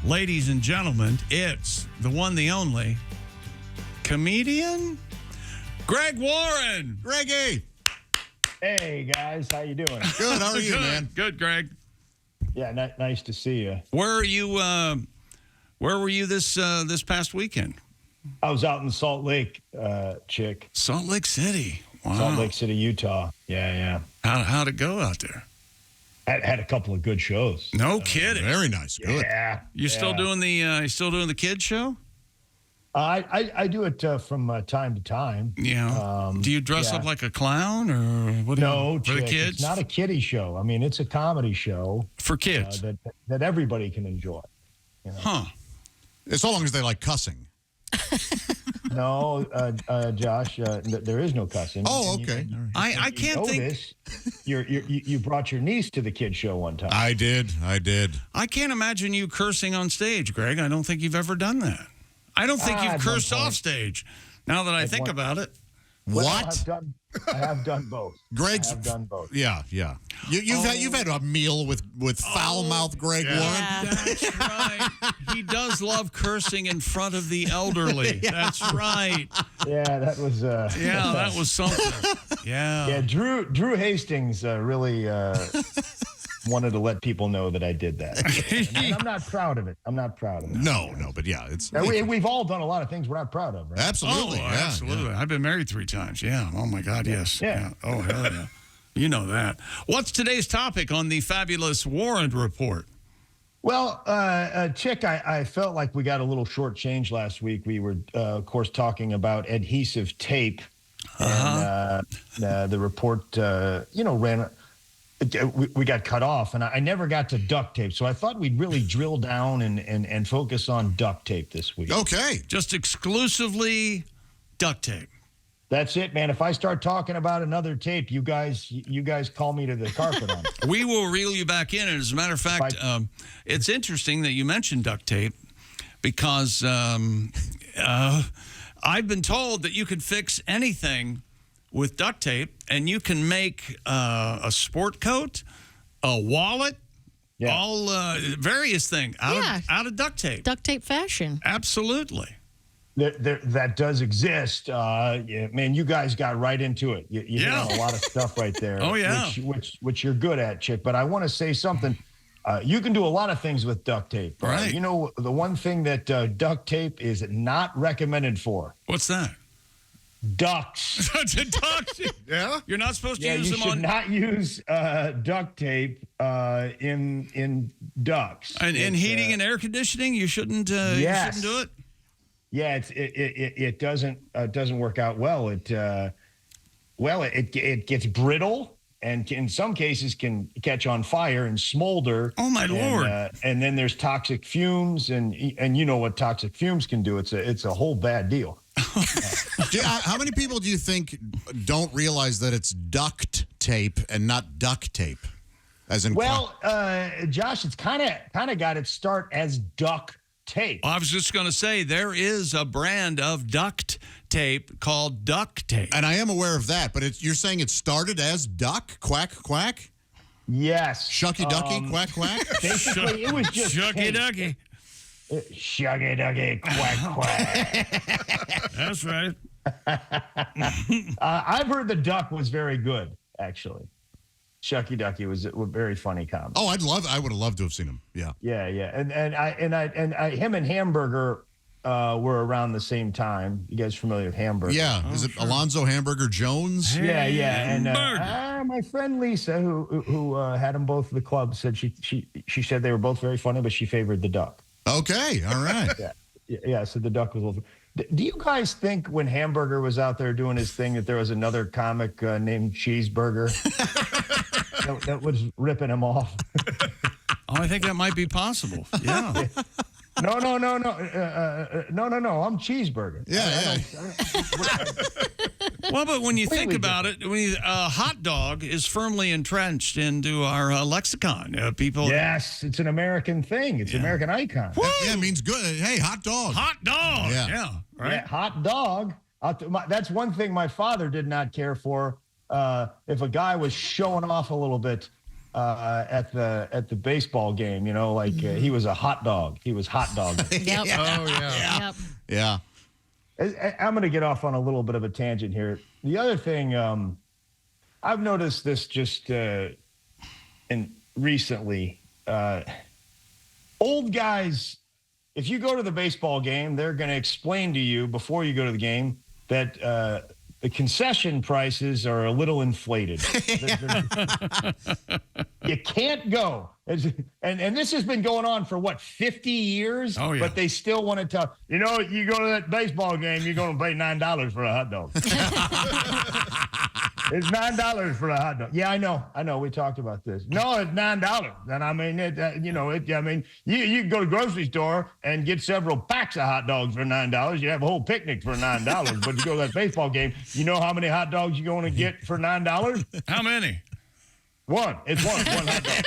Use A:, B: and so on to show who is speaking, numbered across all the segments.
A: Ladies and gentlemen, it's the one, the only comedian, Greg Warren.
B: Greggy.
C: Hey, guys. How you doing?
B: Good. How are you,
A: Good.
B: man?
A: Good, Greg.
C: Yeah, nice to see you.
A: Where are you? Where were you this past weekend?
C: I was out in Salt Lake, Chick.
A: Salt Lake City. Wow.
C: Salt Lake City, Utah. Yeah.
A: How'd it go out there?
C: Had a couple of good shows.
A: No kidding.
B: Very nice. Good.
C: Yeah.
A: You still doing the kids show?
C: I do it from time to time.
A: Yeah. Do you dress up like a clown or what?
C: No,
A: for the
C: Chick,
A: kids?
C: it's not a kiddie show. I mean, it's a comedy show
A: For kids.
C: that everybody can enjoy. You know?
A: Huh.
B: As long as they like cussing.
C: No, Josh, there is no cussing.
B: Oh,
C: And
B: okay.
C: you-
B: All right.
A: I can't think.
C: Notice, you brought your niece to the kids show one time.
B: I did.
A: I can't imagine you cursing on stage, Greg. I don't think you've ever done that. I don't think you've
C: at one
A: cursed
C: point.
A: off stage. Now that I
C: At
A: think
C: one-
A: about it.
C: Well,
B: What?
C: I have done both.
B: Greg's.
C: I have done both.
B: Yeah. You've had a meal with foul mouth Greg Warren.
A: That's right. He does love cursing in front of the elderly. That's right.
C: Yeah, that was.
A: Yeah, that was something. Yeah.
C: Yeah, Drew Hastings really wanted to let people know that I did that. And I'm not proud of it.
B: No, but yeah, it's
C: Now, we've all done a lot of things we're not proud of, right?
B: absolutely.
A: Oh,
B: yeah,
A: absolutely. I've been married 3 times. Yeah. Oh, my God, yes.
C: Yeah.
A: Oh, hell yeah. You know that. What's today's topic on the fabulous Warren Report?
C: Well, Chick, I felt like we got a little shortchanged last week. We were, of course, talking about adhesive tape. And the report, ran. We got cut off, and I never got to duct tape. So I thought we'd really drill down and focus on duct tape this week.
B: Okay.
A: Just exclusively duct tape.
C: That's it, man. If I start talking about another tape, you guys call me to the carpet on it.
A: We will reel you back in. And as a matter of fact, it's interesting that you mentioned duct tape because I've been told that you can fix anything with duct tape, and you can make a sport coat, a wallet, all various things out of duct tape.
D: Duct tape fashion.
A: Absolutely.
C: That does exist. Man, you guys got right into it. You hit on a lot of stuff right there.
A: Oh, yeah.
C: Which you're good at, Chick. But I want to say something. You can do a lot of things with duct tape.
A: Right.
C: You know, the one thing that duct tape is not recommended for?
A: What's that?
C: Ducks.
A: Ducks.
B: Yeah.
A: You're not supposed to use
C: you
A: them
C: should
A: on.
C: not use duct tape in ducts.
A: And in heating and air conditioning, you shouldn't. You shouldn't do it.
C: Yeah, it doesn't work out well. It gets brittle and in some cases can catch on fire and smolder.
A: Oh my Lord!
C: And then there's toxic fumes, and you know what toxic fumes can do. It's a whole bad deal.
B: How many people do you think don't realize that it's duct tape and not duct tape? As in,
C: Josh, it's kind of got its start as duct tape.
A: I was just going to say there is a brand of duct tape called duct tape,
B: and I am aware of that. But you're saying it started as duck, quack, quack,
C: Yes,
B: shucky ducky, quack, quack.
C: Basically, it was just
A: shucky
C: tape.
A: ducky.
C: Shuggy duggy, quack, quack.
A: That's right.
C: I've heard the duck was very good, actually. Shucky Ducky was a very funny comedy.
B: Oh, I would have loved to have seen him. Yeah.
C: Yeah. And him and Hamburger were around the same time. You guys familiar with Hamburger?
B: Yeah. Is it Alonzo Hamburger Jones?
C: Yeah. And my friend Lisa, who had them both at the club, said she said they were both very funny, but she favored the duck.
B: Okay. All right.
C: Yeah. So the duck was a little. Do you guys think when Hamburger was out there doing his thing that there was another comic named Cheeseburger that was ripping him off?
A: Oh, I think that might be possible. Yeah.
C: No. I'm Cheeseburger.
B: Yeah.
A: Well, but when you think about it, hot dog is firmly entrenched into our lexicon. People.
C: Yes, it's an American thing. It's an American icon.
B: Yeah, it means good. Hey, hot dog.
A: Hot dog.
B: Yeah.
A: Right.
C: Yeah, hot dog. That's one thing my father did not care for. If a guy was showing off a little bit, at the baseball game. You know, like he was a hot dog. He was hot dog.
D: Yep.
E: Oh, yeah.
D: Yep.
B: Yeah.
C: I'm going to get off on a little bit of a tangent here. The other thing, I've noticed this just recently. Old guys, if you go to the baseball game, they're going to explain to you before you go to the game that the concession prices are a little inflated. You can't go. And this has been going on for, 50 years?
A: Oh, yeah.
C: But they still want to tell, you go to that baseball game, you're going to pay $9 for a hot dog. It's $9 for a hot dog. Yeah, I know. We talked about this. No, it's $9. And I mean, you can go to the grocery store and get several packs of hot dogs for $9. You have a whole picnic for $9. But you go to that baseball game, you know how many hot dogs you're going to get for $9?
A: How many?
C: One. It's one hot dog.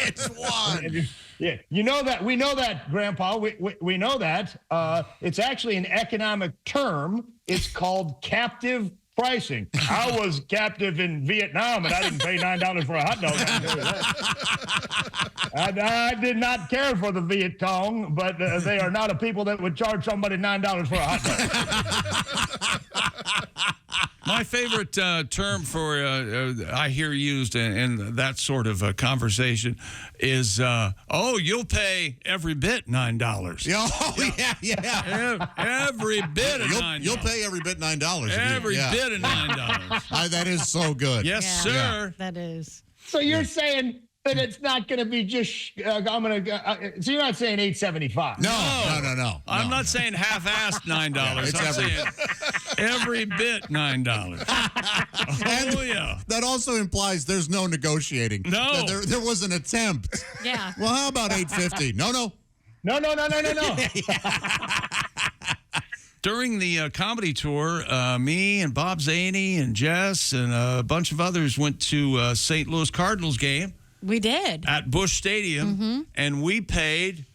B: It's one.
C: Yeah, you know that. We know that, Grandpa. We know that. It's actually an economic term. It's called captive pricing. I was captive in Vietnam, and I didn't pay $9 for a hot dog. I can tell you that. I did not care for the Viet Cong, but they are not a people that would charge somebody $9 for a hot dog.
A: My favorite term for I hear used in that sort of conversation is, you'll pay every bit $9.
B: Yeah.
A: Every bit of $9.
B: You'll pay every bit $9.
A: Every bit of $9.
B: That is so good.
A: Yes, sir.
D: That is.
C: So you're saying that it's not going to be just so you're not saying $8.75.
B: No.
A: I'm not saying half-assed $9.
B: It's
A: I'm
B: every-
A: saying every bit $9. Oh, yeah.
B: That also implies there's no negotiating.
A: No.
B: There was an attempt.
D: Yeah.
B: Well, how about $8.50? No.
C: No.
A: During the comedy tour, me and Bob Zaney and Jess and a bunch of others went to St. Louis Cardinals game
D: We did.
A: at Busch Stadium, and we paid.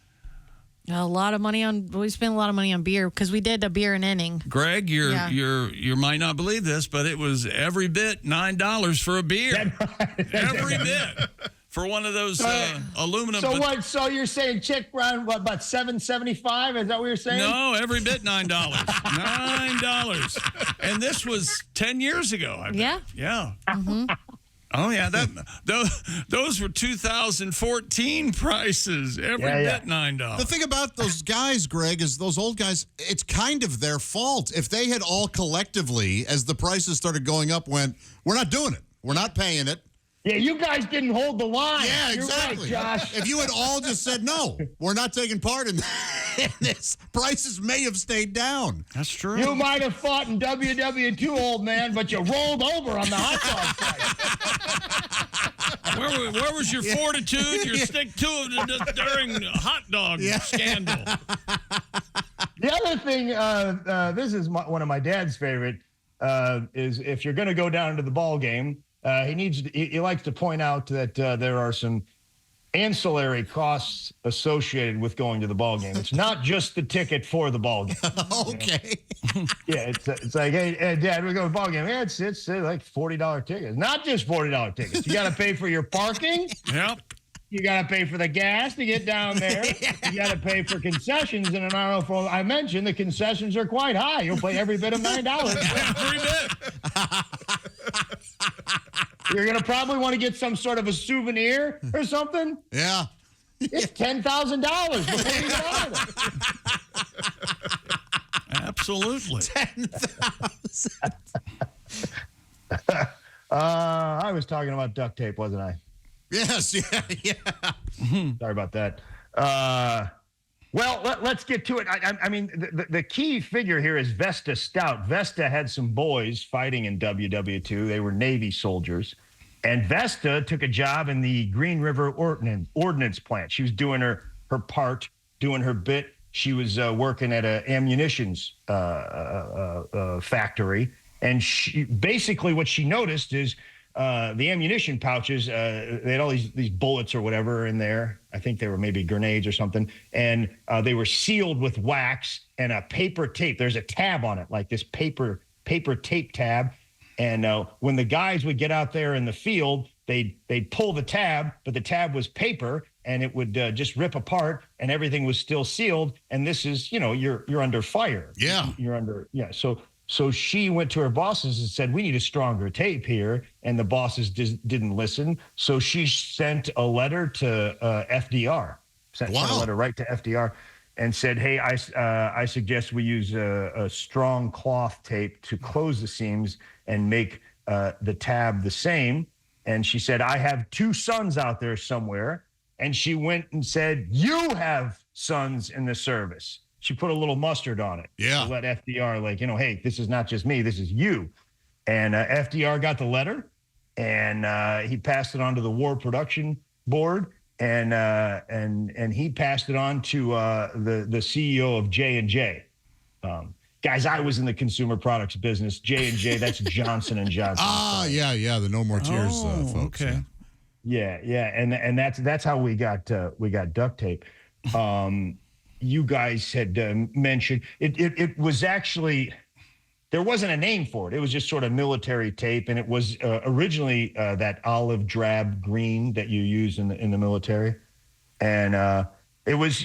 D: A lot of money we spent a lot of money on beer because we did a beer an inning.
A: Greg, you might not believe this, but it was every bit $9 for a beer. Every bit for one of those aluminum.
C: So what? So you're saying chick run about $7.75? Is that what you're saying?
A: No, every bit $9. $9, and this was 10 years ago. I bet.
D: Yeah.
A: Yeah. Oh yeah, those were 2014 prices. Every bit $9.
B: The thing about those guys, Greg, is those old guys, it's kind of their fault. If they had all collectively, as the prices started going up, went, we're not doing it. We're not paying it.
C: Yeah, you guys didn't hold the line.
B: Yeah,
C: You're
B: exactly.
C: right, Josh.
B: If you had all just said, no, we're not taking part in this, prices may have stayed down.
A: That's true.
C: You might have fought in WW2, old man, but you rolled over on the hot dog fight.
A: Where was your fortitude, your stick-to-it during the hot dog scandal?
C: The other thing, this is one of my dad's favorite, is if you're going to go down to the ball game, he likes to point out that there are some ancillary costs associated with going to the ball game. It's not just the ticket for the ball game.
B: Okay.
C: Yeah, it's like, hey, Dad, we go to the ball game. Yeah, it's like $40 tickets. Not just $40 tickets. You got to pay for your parking.
A: Yep.
C: You got to pay for the gas to get down there. You got to pay for concessions. And I don't know if I mentioned the concessions are quite high. You'll pay every bit of $9.
A: Every bit.
C: You're going to probably want to get some sort of a souvenir or something.
B: Yeah.
C: It's $10,000 before you get out of there.
A: Absolutely.
C: I was talking about duct tape, wasn't I?
B: Yes. Yeah.
C: Sorry about that. Well, let's get to it. I mean, the key figure here is Vesta Stout. Vesta had some boys fighting in WW2. They were Navy soldiers. And Vesta took a job in the Green River Ordnance Plant. She was doing her part, doing her bit. She was working at an ammunitions factory. And basically what she noticed is the ammunition pouches, they had all these bullets or whatever in there. I think they were maybe grenades or something. And they were sealed with wax and a paper tape. There's a tab on it, like this paper tape tab. And when the guys would get out there in the field, they'd pull the tab, but the tab was paper, and it would just rip apart, and everything was still sealed. And this is, you're under fire.
B: Yeah.
C: You're under, yeah. So she went to her bosses and said, we need a stronger tape here. And the bosses didn't listen. So she sent a letter to FDR, sent a letter right to FDR and said, hey, I suggest we use a strong cloth tape to close the seams and make the tab the same. And she said, I have 2 sons out there somewhere. And she went and said, you have sons in the service. She put a little mustard on it.
B: Yeah.
C: To let FDR, hey, this is not just me, this is you. And FDR got the letter, and he passed it on to the War Production Board, and he passed it on to the CEO of J&J. Guys, I was in the consumer products business. J&J, that's Johnson and Johnson.
B: Yeah, the No More Tears folks.
A: Okay.
C: Yeah, and that's how we got duct tape. You guys had mentioned it was actually, there wasn't a name for it. It was just sort of military tape, and it was originally that olive drab green that you use in the military, and it was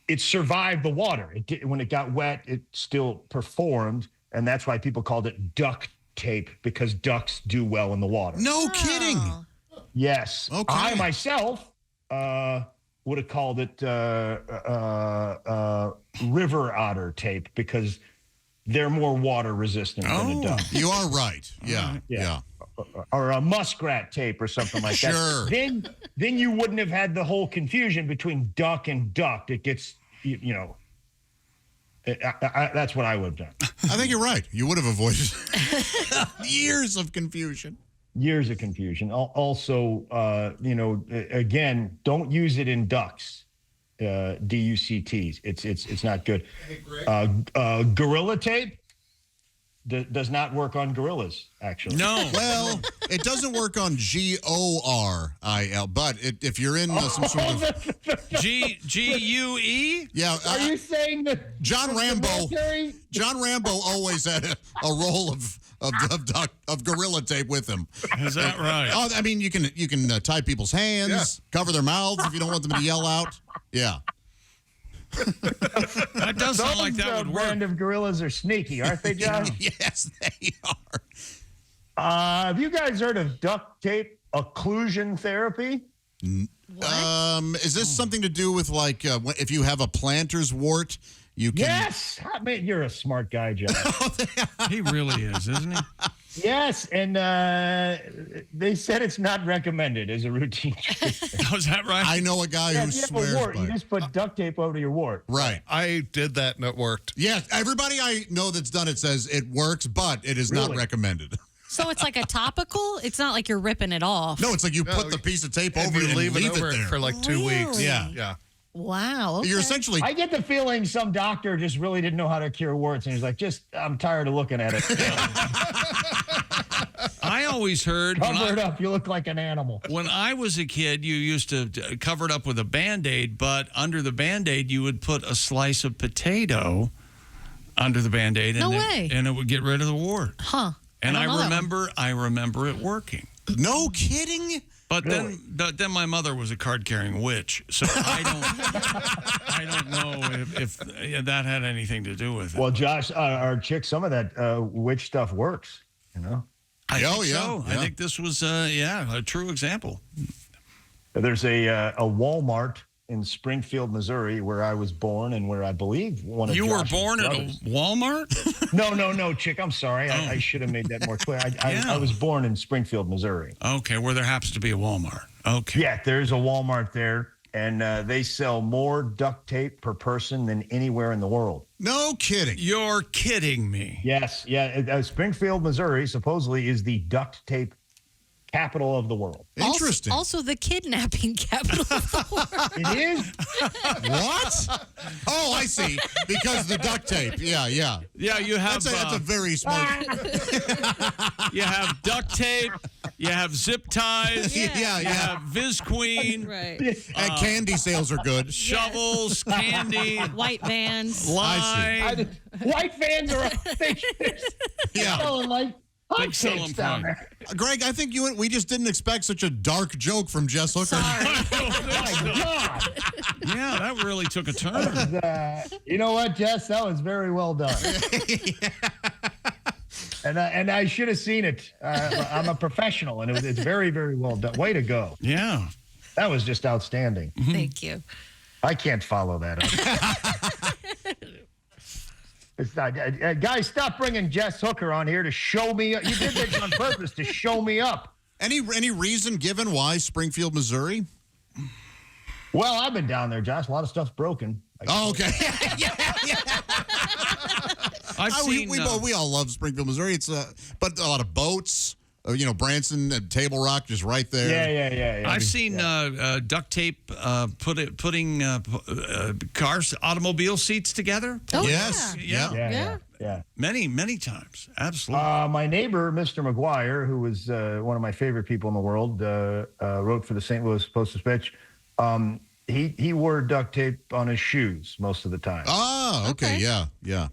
C: it survived the water. When it got wet, it still performed, and that's why people called it duct tape, because ducks do well in the water.
B: No kidding.
C: Yes.
B: Okay.
C: I myself would have called it river otter tape, because they're more water resistant than a duck.
B: You are right. Yeah.
C: Or a muskrat tape or something like that.
B: Sure.
C: Then you wouldn't have had the whole confusion between duck and duct. It gets, that's what I would have done.
B: I think you're right. You would have avoided years of confusion.
C: Years of confusion. Also, again, don't use it in ducks, DUCTs. It's not good. Gorilla tape does not work on gorillas, actually.
A: No.
B: Well, it doesn't work on GORIL, but if you're in some sort of
A: GUE.
B: yeah.
C: Are you saying that
B: John Rambo always had a roll of Gorilla Tape with him.
A: Is that right?
B: Oh, I mean, you can tie people's hands, cover their mouths if you don't want them to yell out. Yeah.
A: That does sound like that would work.
C: Brand of gorillas are sneaky, aren't they, John?
B: Yes, they are.
C: Have you guys heard of duct tape occlusion therapy?
B: Is this something to do with if you have a planter's wart? You can...
C: Yes, you're a smart guy, John.
A: He really is, isn't he?
C: Yes, and they said it's not recommended as a routine treatment.
A: Oh, is that right?
B: I know a guy who swears by
C: You
B: it.
C: just put duct tape over your wart.
B: Right.
E: I did that and it worked.
B: Yes, everybody I know that's done it says it works, but it is not
C: Really?
B: recommended.
D: So it's like a topical? It's not like you're ripping it off.
B: No, it's like you put the piece of tape over it and
E: leave it over
B: there.
E: for like 2 weeks.
D: Really?
B: Yeah.
D: Wow. Okay.
B: You're essentially...
C: I get the feeling some doctor just really didn't know how to cure warts, and he's like, I'm tired of looking at it.
A: I always heard
C: Cover it up. You look like an animal.
A: when I was a kid, you used to cover it up with a Band-Aid, but under the Band-Aid, you would put a slice of potato under the Band-Aid.
D: No way.
A: And it would get rid of the wart.
D: Huh.
A: And
D: I don't know that
A: I rememit working.
B: No kidding?
A: But then my mother was a card-carrying witch, so I don't know if that had anything to do with it.
C: Well, Josh, our chick, some of that witch stuff works,
A: I think
B: yeah,
A: so.
B: yeah.
A: I think this was a true example.
C: There's a Walmart in Springfield, Missouri, where I was born, and where I believe one of
A: You were
C: Josh's
A: born
C: brothers.
A: at a Walmart?
C: No, chick. I'm sorry. I should have made that more clear. I was born in Springfield, Missouri.
A: Okay, where there happens to be a Walmart. Okay.
C: Yeah, there's a Walmart there, and they sell more duct tape per person than anywhere in the world.
B: No kidding.
A: You're kidding me.
C: Yes, yeah. Springfield, Missouri, supposedly is the duct tape capital of the world.
B: Interesting.
D: Also the kidnapping capital of the world.
C: It is.
B: What? Oh, I see. Because the duct tape. Yeah.
A: Yeah, you have
B: That's a very smart.
A: you have duct tape, you have zip ties,
B: Yeah.
A: you have Viz Queen,
D: Right.
B: And candy sales are good.
A: shovels, candy,
D: White vans.
A: lime.
C: White fans are
B: Yeah.
C: selling like
A: Big selling
C: Hotcakes down
A: point.
C: there.
B: Greg, I think we just didn't expect such a dark joke from Jess Hooker.
C: My God.
A: Yeah, that really took a turn.
C: You know what, Jess? That was very well done. And I should have seen it. I'm a professional, and it's very, very well done. Way to go.
A: Yeah.
C: That was just outstanding.
D: Thank you.
C: I can't follow that up. It's not, guys, stop bringing Jess Hooker on here to show me. You did this on purpose to show me up.
B: Any reason given why Springfield, Missouri?
C: Well, I've been down there, Josh. A lot of stuff's broken.
B: Oh, okay.
A: I've seen.
B: We all love Springfield, Missouri. It's but a lot of boats. Branson and Table Rock just right there.
C: Yeah.
A: I've seen duct tape putting cars, automobile seats together.
D: Oh,
B: Yes.
A: Yeah.
C: Yeah.
A: Many times. Absolutely.
C: My neighbor, Mr. McGuire, who was one of my favorite people in the world, wrote for the St. Louis Post-Dispatch. He wore duct tape on his shoes most of the time.
B: Oh, okay. Yeah.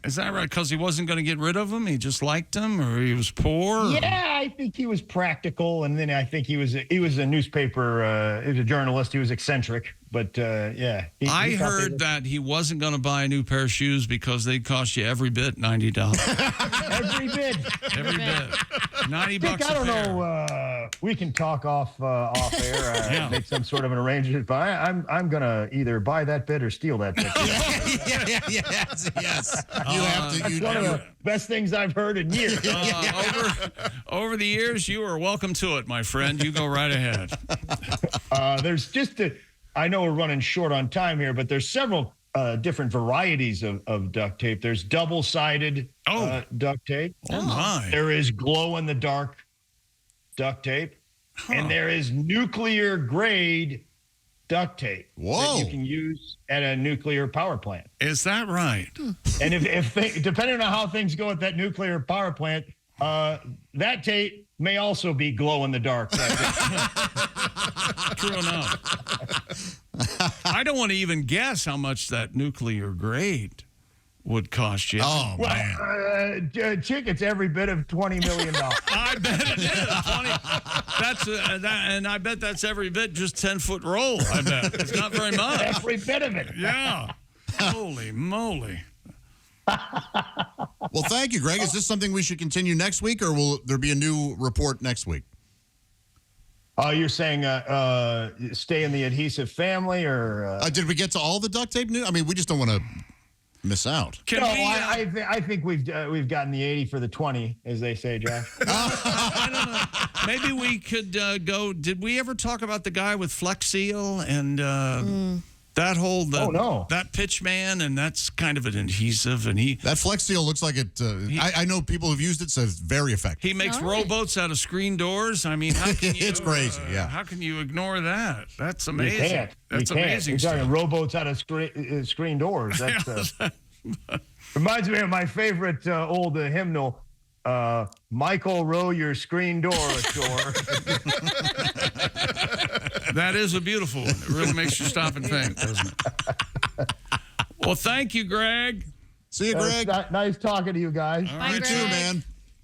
A: Is that right? Because he wasn't going to get rid of them? He just liked them, or he was poor?
C: Yeah, I think he was practical, and then I think he was a newspaper. He was a journalist. He was eccentric, but yeah.
A: I heard that he wasn't going to buy a new pair of shoes because they'd cost you every bit $90.
C: every bit.
A: Every bit. $90
C: Dick, I don't know. We can talk off air, make some sort of an arrangement. But I'm gonna either buy that bit or steal that bit.
B: Yes. You have to.
C: That's one of the best things I've heard in years.
A: Over the years, you are welcome to it, my friend. You go right ahead.
C: There's I know we're running short on time here, but there's several different varieties of duct tape. There's double-sided duct tape.
A: Oh, my.
C: There is glow-in-the-dark duct tape. And there is nuclear-grade duct tape that you can use at a nuclear power plant.
A: Is that right?
C: And if depending on how things go at that nuclear power plant, that tape may also be glow-in-the-dark.
A: True enough. I don't want to even guess how much that nuclear grade would cost you.
B: Oh, man.
C: Chick, it's every bit of $20 million.
A: I bet it is. 20. And I bet that's every bit just 10-foot roll. I bet it's not very much.
C: Every bit of it.
A: Yeah. Holy moly.
B: Well, thank you, Greg. Is this something we should continue next week, or will there be a new report next week?
C: You're saying stay in the adhesive family, or
B: did we get to all the duct tape news? I mean, we just don't want to miss out.
C: I think we've gotten the 80 for the 20, as they say, Josh.
A: I don't know. Maybe we could go. Did we ever talk about the guy with Flex Seal and that whole that pitch man, and that's kind of an adhesive, and
B: that Flex Seal looks like it. I know people who've used it, so it's very effective.
A: He makes rowboats out of screen doors. I mean, how can you,
B: it's crazy.
A: How can you ignore that? That's amazing.
C: You can't.
A: That's amazing.
C: You're talking rowboats out of screen doors. That's reminds me of my favorite old hymnal. Michael, row your screen door ashore.
A: That is a beautiful one. It really makes you stop and think, doesn't it? Well, thank you, Greg.
B: See you, Greg.
C: Nice talking to you guys.
B: All right, you too, man.